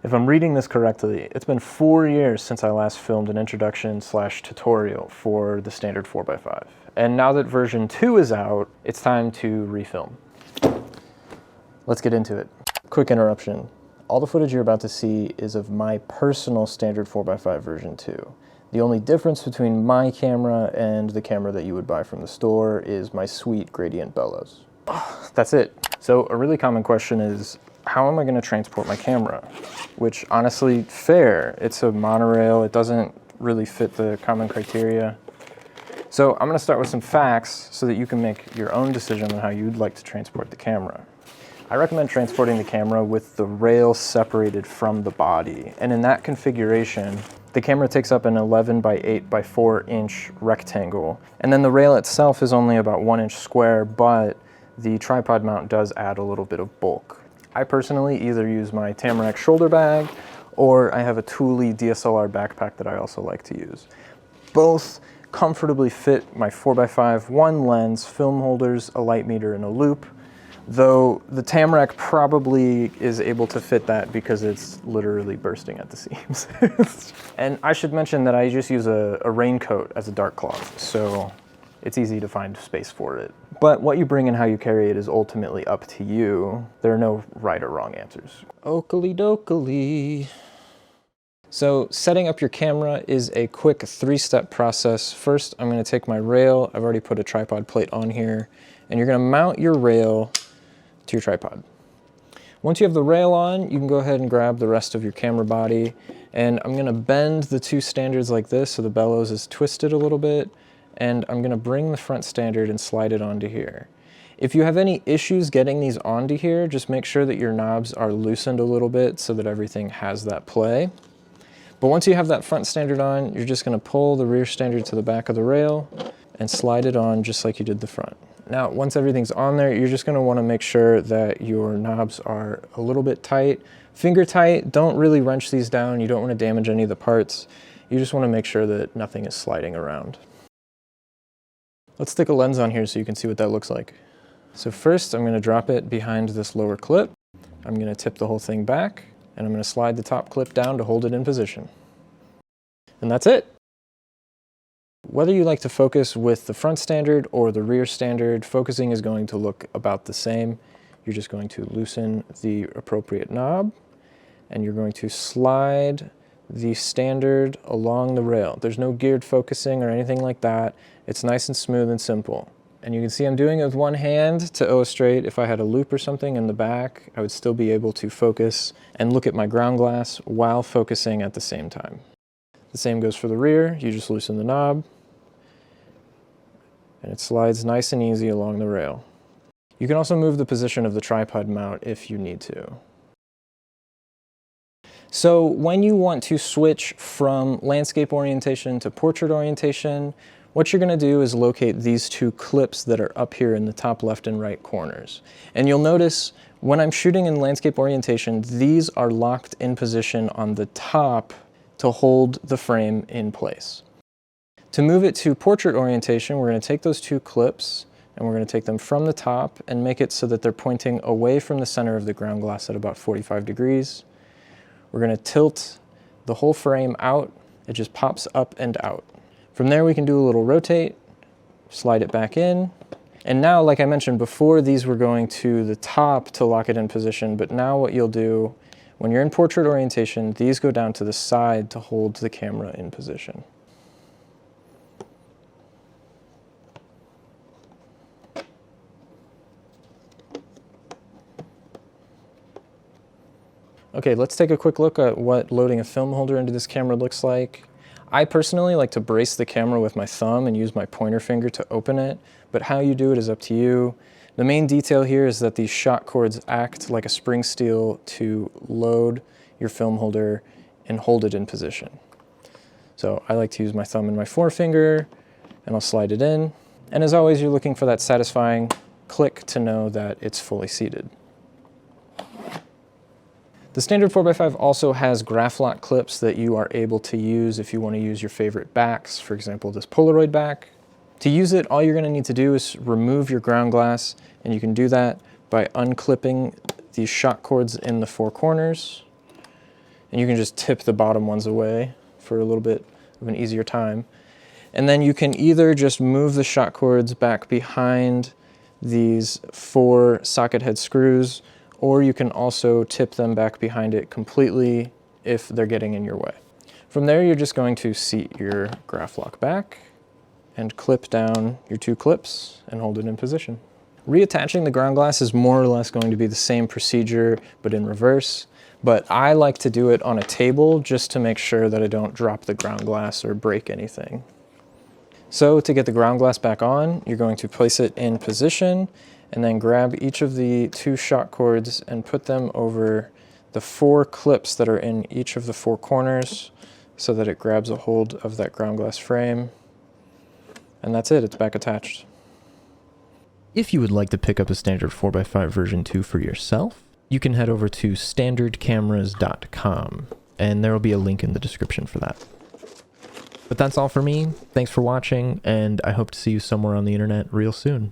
If I'm reading this correctly, it's been 4 years since I last filmed an introduction/tutorial for the standard 4x5. And now that version 2 is out, it's time to refilm. Let's get into it. Quick interruption. All the footage you're about to see is of my personal standard 4x5 version 2. The only difference between my camera and the camera that you would buy from the store is my sweet gradient bellows. That's it. So a really common question is, how am I going to transport my camera? Which, honestly, fair. It's a monorail. It doesn't really fit the common criteria. So I'm going to start with some facts so that you can make your own decision on how you'd like to transport the camera. I recommend transporting the camera with the rail separated from the body. And in that configuration, the camera takes up an 11 by 8 by 4 inch rectangle. And then the rail itself is only about 1 inch square, but the tripod mount does add a little bit of bulk. I personally either use my Tamarack shoulder bag or I have a Thule DSLR backpack that I also like to use. Both comfortably fit my 4x5, one lens, film holders, a light meter, and a loop, though the Tamarack probably is able to fit that because it's literally bursting at the seams. And I should mention that I just use a raincoat as a dark cloth, so it's easy to find space for it. But what you bring and how you carry it is ultimately up to you. There are no right or wrong answers. Oakley dokley. So setting up your camera is a quick 3-step process. First, I'm gonna take my rail. I've already put a tripod plate on here, and you're gonna mount your rail to your tripod. Once you have the rail on, you can go ahead and grab the rest of your camera body, and I'm gonna bend the two standards like this so the bellows is twisted a little bit, and I'm gonna bring the front standard and slide it onto here. If you have any issues getting these onto here, just make sure that your knobs are loosened a little bit so that everything has that play. But once you have that front standard on, you're just gonna pull the rear standard to the back of the rail and slide it on just like you did the front. Now, once everything's on there, you're just gonna wanna make sure that your knobs are a little bit tight. Finger tight, don't really wrench these down. You don't wanna damage any of the parts. You just wanna make sure that nothing is sliding around. Let's stick a lens on here so you can see what that looks like. So first, I'm going to drop it behind this lower clip. I'm going to tip the whole thing back, and I'm going to slide the top clip down to hold it in position. And that's it. Whether you like to focus with the front standard or the rear standard, focusing is going to look about the same. You're just going to loosen the appropriate knob, and you're going to slide the standard along the rail. There's no geared focusing or anything like that. It's nice and smooth and simple. And you can see I'm doing it with one hand to illustrate if I had a loop or something in the back, I would still be able to focus and look at my ground glass while focusing at the same time. The same goes for the rear. You just loosen the knob and it slides nice and easy along the rail. You can also move the position of the tripod mount if you need to. So when you want to switch from landscape orientation to portrait orientation, what you're gonna do is locate these two clips that are up here in the top left and right corners. And you'll notice when I'm shooting in landscape orientation, these are locked in position on the top to hold the frame in place. To move it to portrait orientation, we're gonna take those two clips and we're gonna take them from the top and make it so that they're pointing away from the center of the ground glass at about 45 degrees. We're gonna tilt the whole frame out. It just pops up and out. From there, we can do a little rotate, slide it back in. And now, like I mentioned before, these were going to the top to lock it in position, but now what you'll do, when you're in portrait orientation, these go down to the side to hold the camera in position. Okay, let's take a quick look at what loading a film holder into this camera looks like. I personally like to brace the camera with my thumb and use my pointer finger to open it, but how you do it is up to you. The main detail here is that these shock cords act like a spring steel to load your film holder and hold it in position. So I like to use my thumb and my forefinger, and I'll slide it in. And as always, you're looking for that satisfying click to know that it's fully seated. The standard 4x5 also has Graflok clips that you are able to use if you want to use your favorite backs, for example, this Polaroid back. To use it, all you're going to need to do is remove your ground glass, and you can do that by unclipping these shock cords in the four corners. and you can just tip the bottom ones away for a little bit of an easier time. And then you can either just move the shot cords back behind these 4 socket head screws, or you can also tip them back behind it completely if they're getting in your way. From there, you're just going to seat your Graflok back and clip down your 2 clips and hold it in position. Reattaching the ground glass is more or less going to be the same procedure, but in reverse. But I like to do it on a table just to make sure that I don't drop the ground glass or break anything. So to get the ground glass back on, you're going to place it in position and then grab each of the 2 shot cords and put them over the 4 clips that are in each of the 4 corners so that it grabs a hold of that ground glass frame. And that's it, it's back attached. If you would like to pick up a standard 4x5 version 2 for yourself, you can head over to standardcameras.com, and there will be a link in the description for that. But that's all for me. Thanks for watching, and I hope to see you somewhere on the internet real soon.